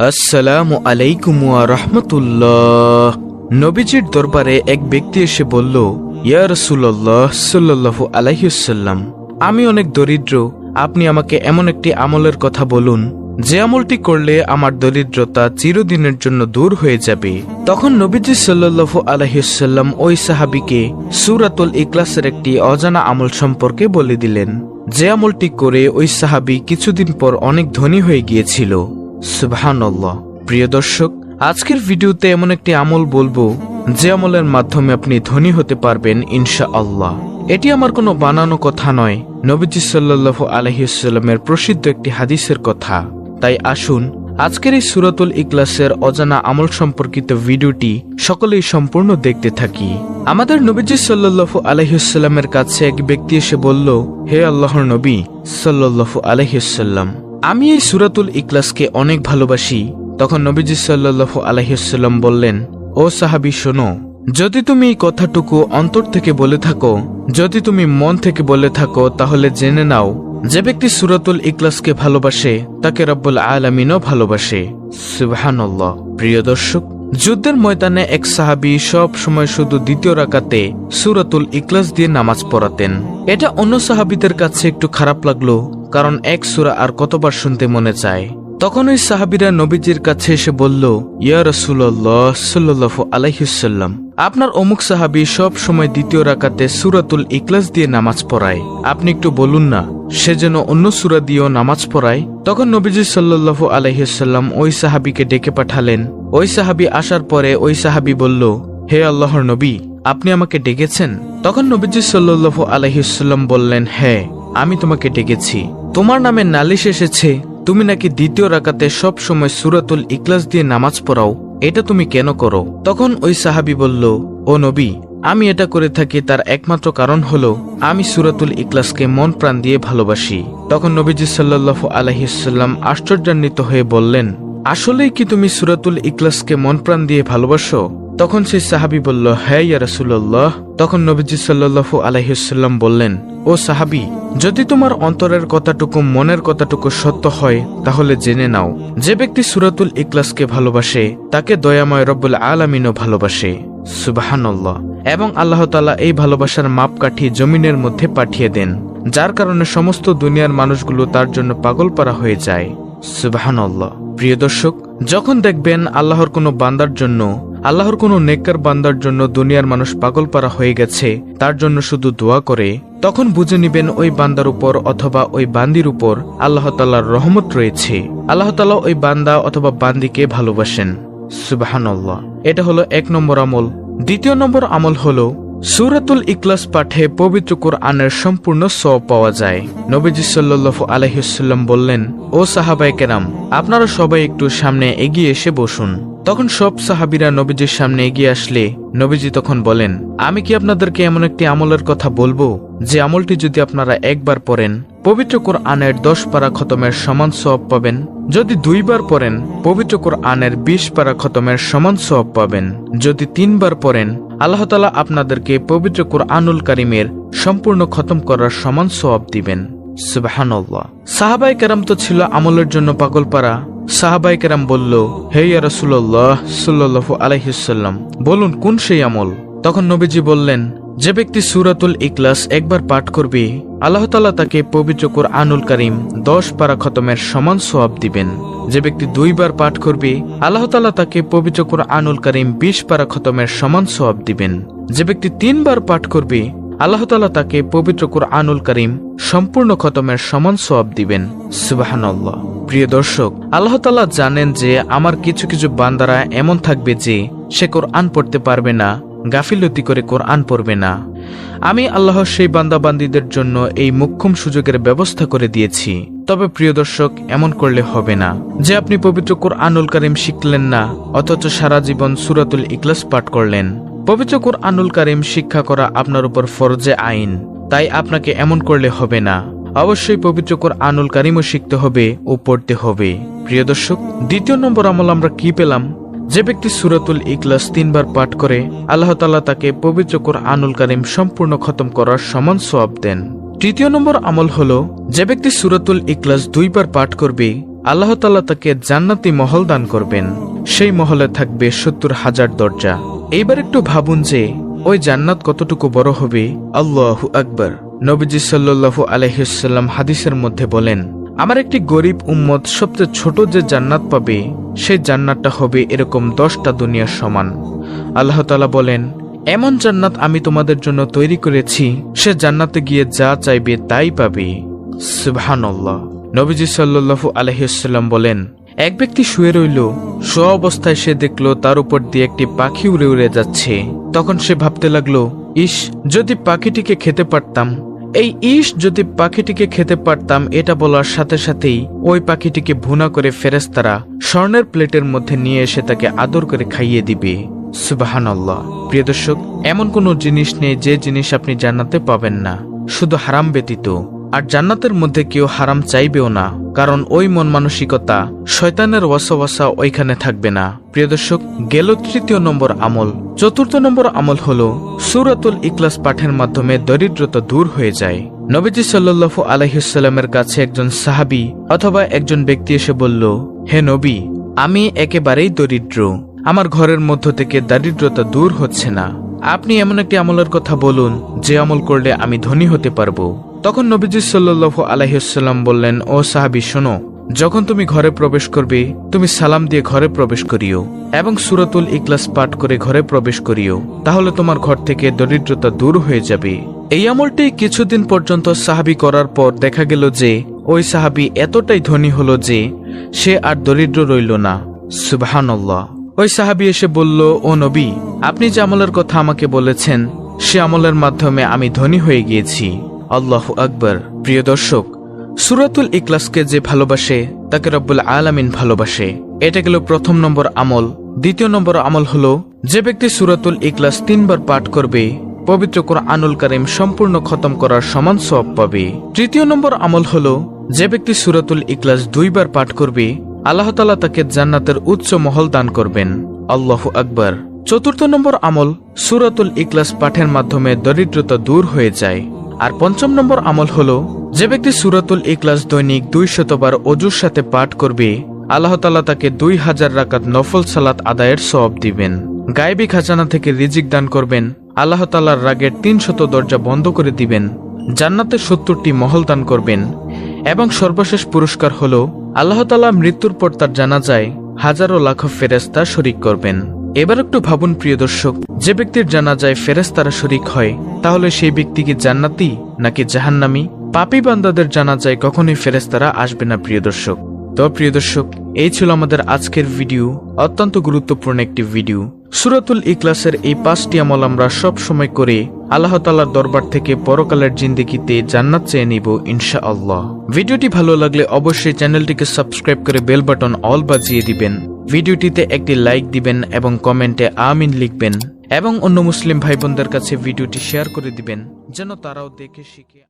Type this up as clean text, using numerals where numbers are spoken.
আসসালামু আলাইকুম ওয়া রাহমাতুল্লাহ। নবীজির দরবারে এক ব্যক্তি এসে বলল, ইয়া রাসূলুল্লাহ সাল্লাল্লাহু আলাইহি ওয়াসাল্লাম, আমি অনেক দরিদ্র, আপনি আমাকে এমন একটি আমলের কথা বলুন যে আমলটি করলে আমার দরিদ্রতা চিরদিনের জন্য দূর হয়ে যাবে। তখন নবীজি সাল্লাল্লাহু আলাইহি ওয়াসাল্লাম ওই সাহাবীকে সূরাতুল ইখলাসের একটি অজানা আমল সম্পর্কে বলে দিলেন, যে আমলটি করে ওই সাহাবী কিছুদিন পর অনেক ধনী হয়ে গিয়েছিল। সুবহানাল্লাহ। প্রিয় দর্শক, আজকের ভিডিওতে এমন একটি আমল বলবো যে আমলের মাধ্যমে আপনি ধনী হতে পারবেন ইনশাআল্লাহ। এটি আমার কোনো বানানো কথা নয়, নবীজি সাল্লাল্লাহু আলাইহি ওয়াসাল্লামের প্রসিদ্ধ একটি হাদিসের কথা। তাই আসুন আজকের এই সূরাতুল ইখলাসের অজানা আমল সম্পর্কিত ভিডিওটি সকলেই সম্পূর্ণ দেখতে থাকি। আমাদের নবীজি সাল্লাল্লাহু আলাইহি ওয়াসাল্লামের কাছে এক ব্যক্তি এসে বলল, হে আল্লাহর নবী সাল্লাল্লাহু আলাইহি ওয়াসাল্লাম, আমি এই সূরাতুল ইখলাসকে অনেক ভালোবাসি। তখন নবীজি সাল্লাল্লাহু আলাইহি ওয়াসাল্লাম বললেন, ও সাহাবী শোনো, যদি তুমি এই কথাটুকু অন্তর থেকে বলে থাকো, যদি তুমি মন থেকে বলে থাকো, তাহলে জেনে নাও যে ব্যক্তি সূরাতুল ইখলাসকে ভালোবাসে তাকে রব্বুল আলামিনও ভালোবাসে। সুবহানাল্লাহ। প্রিয় দর্শক, যুদ্ধের ময়দানে এক সাহাবী সব সময় শুধু দ্বিতীয় রাকাতে সূরাতুল ইখলাস দিয়ে নামাজ পড়াতেন। এটা অন্য সাহাবীদের কাছে একটু খারাপ লাগলো, কারণ এক সূরা আর কতবার শুনতে মনে চায়। তখন ওই সাহাবীরা নবীজির কাছে এসে বলল, ইয়া রাসূলুল্লাহ সাল্লাল্লাহু আলাইহি ওয়াসাল্লাম, আপনার অমুক সাহাবী সব সময় দ্বিতীয় রাকাতে সূরাতুল ইখলাস দিয়ে নামাজ পড়ায়, আপনি একটু বলুন না সে যেন অন্য সূরা দিয়েও নামাজ পড়ায়। তখন নবীজি সাল্লাল্লাহু আলাইহি ওয়াসাল্লাম ওই সাহাবীকে ডেকে পাঠালেন। ওই সাহাবী আসার পরে ওই সাহাবী বলল, হে আল্লাহর নবী, আপনি আমাকে ডেকেছেন? তখন নবীজি সাল্লাল্লাহু আলাইহি ওয়াসাল্লাম বললেন, হ্যাঁ, আমি তোমাকে ডেকেছি। তোমার নামে নালিশ এসেছে, তুমি নাকি দ্বিতীয় রাকাতে সব সময় সূরাতুল ইখলাস দিয়ে নামাজ পড়াও, এটা তুমি কেন করো? তখন ওই সাহাবী বলল, ও নবী, আমি এটা করে থাকি তার একমাত্র কারণ হলো আমি সূরাতুল ইখলাসকে মন প্রাণ দিয়ে ভালোবাসি। তখন নবীজি সাল্লাল্লাহু আলাইহি ওয়াসাল্লাম আশ্চর্যান্বিত হয়ে বললেন, আসলেই কি তুমি সূরাতুল ইখলাসকে মন প্রাণ দিয়ে ভালোবাসো? তখন সেই সাহাবী বলল, হ্যাঁ ইয়া রাসূলুল্লাহ। তখন নবীজি সাল্লাল্লাহু আলাইহি ওয়াসাল্লাম বললেন, ও সাহাবী, যদি তোমার অন্তরের কথাটুকু মনের কথাটুকু সত্য হয়, তাহলে জেনে নাও যে ব্যক্তি সূরাতুল ইখলাসকে ভালোবাসে তাকে দয়াময় রব্বুল আলামিনও ভালোবাসে। সুবহানাল্লাহ। এবং আল্লাহ তাআলা এই ভালোবাসার মাপকাঠি জমিনের মধ্যে পাঠিয়ে দেন, যার কারণে সমস্ত দুনিয়ার মানুষগুলো তার জন্য পাগলপারা হয়ে যায়। সুবহানাল্লাহ। প্রিয় দর্শক, যখন দেখবেন আল্লাহর কোনো বান্দার জন্য, আল্লাহর কোনো নেককার বান্দার জন্য দুনিয়ার মানুষ পাগলপারা হয়ে গেছে, তার জন্য শুধু দোয়া করে, তখন বুঝে নিবেন ওই বান্দার উপর অথবা ওই বান্দির উপর আল্লাহ তাআলার রহমত রয়েছে। আল্লাহ তাআলা ওই বান্দা অথবা বান্দিকে ভালোবাসেন। সুবহানাল্লাহ। এটা হলো এক নম্বর আমল। দ্বিতীয় নম্বর আমল হলো সূরাতুল ইখলাস পাঠে পবিত্র কোরআনের সম্পূর্ণ সওয়াব পাওয়া যায়। নবীজি সাল্লাল্লাহু আলাইহি ওয়াসাল্লাম বললেন, ও সাহাবায়ে কেরাম, আপনারা সবাই একটু সামনে এগিয়ে এসে বসুন। তখন সব সাহাবীরা নবীজির সামনে এগিয়ে আসলে নবীজি তখন বলেন, আমি কি আপনাদেরকে এমন একটি আমলের কথা বলবো যে আমলটি যদি আপনারা একবার পড়েন, পবিত্র কোরআনের 10 পারা খতমের সমান সওয়াব পাবেন। যদি 2 বার পড়েন, পবিত্র কোরআনের 20 পারা খতমের সমান সওয়াব পাবেন। যদি 3 বার পড়েন, আল্লাহ তাআলা আপনাদেরকে পবিত্র কোরআনুল কারীমের সম্পূর্ণ খতম করার সমান সওয়াব দিবেন। সুবহানাল্লাহ। সাহাবায়ে কেরাম তো ছিল আমলের জন্য পাগলপারা। সাহাবায়ে কেরাম বলল, হে ইয়া রাসূলুল্লাহ সাল্লাল্লাহু আলাইহি ওয়াসাল্লাম, বলুন কোন সেই আমল? তখন নবীজি বললেন, যে ব্যক্তি সূরাতুল ইখলাস একবার পাঠ করবে, আল্লাহ তাআলা তাকে পবিত্র কোরআনুল কারীম 10 পারা খতমের সমান সওয়াব দিবেন। যে ব্যক্তি 2 বার পাঠ করবে, আল্লাহ তাআলা তাকে পবিত্র কোরআনুল কারীম 20 পারা খতমের সমান সওয়াব দিবেন। যে ব্যক্তি 3 বার পাঠ করবে, আল্লাহ তাআলা তাকে পবিত্র কোরআনুল কারীম সম্পূর্ণ খতমের সমান সওয়াব দিবেন। সুবহানাল্লাহ। প্রিয় দর্শক, আল্লাহ তাআলা জানেন যে আমার কিছু কিছু বান্দারা এমন থাকবে যে সে কোরআন পড়তে পারবে না, গাফিলতি করে কোরআন পড়বে না। আমি আল্লাহ সেই বান্দাবান্দীদের জন্য এই মোক্ষম সুযোগের ব্যবস্থা করে দিয়েছি। তবে প্রিয় দর্শক, এমন করলে হবে না যে আপনি পবিত্র কোরআনুল কারীম শিখলেন না অথচ সারা জীবন সূরাতুল ইখলাস পাঠ করলেন। পবিত্র কোরআনুল কারীম শিক্ষা করা আপনার উপর ফরজে আইন, তাই আপনাকে এমন করলে হবে না। অবশ্যই পবিত্র কোরআনুল কারীমও শিখতে হবে ও পড়তে হবে। প্রিয় দর্শক, দ্বিতীয় নম্বর আমল আমরা কি পেলাম? যে ব্যক্তি সূরাতুল ইখলাস 3 বার পাঠ করে, আল্লাহ তাআলা তাকে পবিত্র কোরআনুল কারীম সম্পূর্ণ খতম করার সমান সওয়াব দেন। তৃতীয় নম্বর আমল হলো, যে ব্যক্তি সূরাতুল ইখলাস 2 বার পাঠ করবে, আল্লাহ তাআলা তাকে জান্নাতি মহল দান করবেন। সেই মহলে থাকবে 70,000 দরজা। এইবার একটু ভাবুন যে ওই জান্নাত কতটুকু বড় হবে। আল্লাহু আকবার। নবীজি সাল্লাল্লাহু আলাইহি ওয়াসাল্লাম হাদিসের মধ্যে বলেন, আমার একটি গরিব উম্মত সবচেয়ে ছোট যে জান্নাত পাবে সেই জান্নাতটা হবে এরকম 10টা দুনিয়ার সমান। আল্লাহ তাআলা বলেন, এমন জান্নাত আমি তোমাদের জন্য তৈরি করেছি, সে জান্নাতে গিয়ে যা চাইবে তাই পাবে। সুবহানাল্লাহ। নবীজি সাল্লাল্লাহু আলাইহি ওয়াসাল্লাম বলেন, এক ব্যক্তি শুয়ে রইল, শোয়া অবস্থায় সে দেখল তার উপর দিয়ে একটি পাখি উড়ে উড়ে যাচ্ছে। তখন সে ভাবতে লাগলো, ইস, যদি পাখিটিকে খেতে পারতাম। এই যদি পাখিটিকে খেতে পারতাম, এটা বলার সাথে সাথেই ওই পাখিটিকে ভুনা করে ফেরেশতারা স্বর্ণের প্লেটের মধ্যে নিয়ে এসে তাকে আদর করে খাইয়ে দিবে। সুবহানাল্লাহ। প্রিয় দর্শক, এমন কোনো জিনিস নেই যে জিনিস আপনি জান্নাতে পাবেন না, শুধু হারাম ব্যতীত। আর জান্নাতের মধ্যে কেউ হারাম চাইবেও না, কারণ ওই মন মানসিকতা, শয়তানের ওয়াসওয়াসা ওইখানে থাকবে না। প্রিয় দর্শক, গেল 3য় নম্বর আমল। 4র্থ নম্বর আমল হলো সূরাতুল ইখলাস পাঠের মাধ্যমে দরিদ্রতা দূর হয়ে যায়। নবীজি সাল্লাল্লাহু আলাইহি ওয়াসাল্লামের কাছে একজন সাহাবী অথবা একজন ব্যক্তি এসে বলল, হে নবী, আমি একেবারেই দরিদ্র, আমার ঘরের মধ্য থেকে দারিদ্রতা দূর হচ্ছে না, আপনি এমন একটি আমলের কথা বলুন যে আমল করলে আমি ধনী হতে পারবো। তখন নবীজি সাল্লাল্লাহু আলাইহি ওয়াসাল্লাম বললেন, ও সাহাবী, শোনো, যখন তুমি ঘরে প্রবেশ করবে তুমি সালাম দিয়ে ঘরে প্রবেশ করিও এবং সূরাতুল ইখলাস পাঠ করে ঘরে প্রবেশ করিও, তাহলে তোমার ঘর থেকে দরিদ্রতা দূর হয়ে যাবে। এই আমলটি কিছুদিন পর্যন্ত সাহাবী করার পর দেখা গেল যে ওই সাহাবী এতটাই ধনী হলো যে সে আর দরিদ্র রইল না। সুবহানাল্লাহ। ওই সাহাবী এসে বলল, ও নবী, আপনি যে আমলের কথা আমাকে বলেছেন সে আমলের মাধ্যমে আমি ধনী হয়ে গিয়েছি। আল্লাহু আকবার। প্রিয় দর্শক, সূরাতুল ইখলাসকে যে ভালোবাসে তাকে রব্বুল আলামিন ভালোবাসে। এটা গেল 1ম নম্বর আমল। 2য় নম্বর আমল হলো, যে ব্যক্তি সূরাতুল ইখলাস 3 বার পাঠ করবে পবিত্র কুরআনুল কারীম সম্পূর্ণ খতম করার সমান সওয়াব পাবে। 3য় নম্বর আমল হলো, যে ব্যক্তি সূরাতুল ইখলাস 2 বার পাঠ করবে আল্লাহ তাআলা তাকে জান্নাতের উচ্চ মহল দান করবেন। আল্লাহু আকবার। 4র্থ নম্বর আমল, সূরাতুল ইখলাস পাঠের মাধ্যমে দরিদ্রতা দূর হয়ে যায়। আর 5ম নম্বর আমল হলো, যে ব্যক্তি সূরাতুল ইখলাস দৈনিক 200 বার ওযুর সাথে পাঠ করবে আল্লাহ তাআলা তাকে 2000 রাকাত নফল সালাত আদায়ের সওয়াব দিবেন। গায়বী খাজানা থেকে রিজিক দান করবেন, আল্লাহ তাআলার রাগের 300 দরজা বন্ধ করে দিবেন, জান্নাতে 70টি মহল দান করবেন এবং সর্বশেষ পুরস্কার হলো আল্লাহ তাআলা মৃত্যুর পর তার জানাজায় হাজারো লাখো ফেরেশতা শরীক করবেন। এবার একটু ভাবুন প্রিয় দর্শক, যে ব্যক্তির জানাজায় ফেরেশতারা শরীক হয় তাহলে সেই ব্যক্তি কি জান্নাতি নাকি জাহান্নামী? পাপী বান্দাদের জানাজায় কখনোই ফেরেশতারা আসবে না প্রিয় দর্শক। তো প্রিয় দর্শক, এই ছিল আমাদের আজকের ভিডিও, অত্যন্ত গুরুত্বপূর্ণ একটি ভিডিও। সূরাতুল ইখলাসের এই 5টি আমল আমরা সব সময় করে আল্লাহ তাআলার দরবার থেকে পরকালের জিন্দেগিতে জান্নাত চেয়ে নিব ইনশাআল্লাহ। ভিডিওটি ভালো লাগলে অবশ্যই চ্যানেলটিকে সাবস্ক্রাইব করে বেল বাটন অল বাজিয়ে দিবেন। ভিডিওটিতে একটি লাইক দিবেন এবং কমেন্টে আমিন লিখবেন এবং অন্য মুসলিম ভাই বোনদের কাছে ভিডিওটি শেয়ার করে দিবেন যেন তারাও দেখে শিখে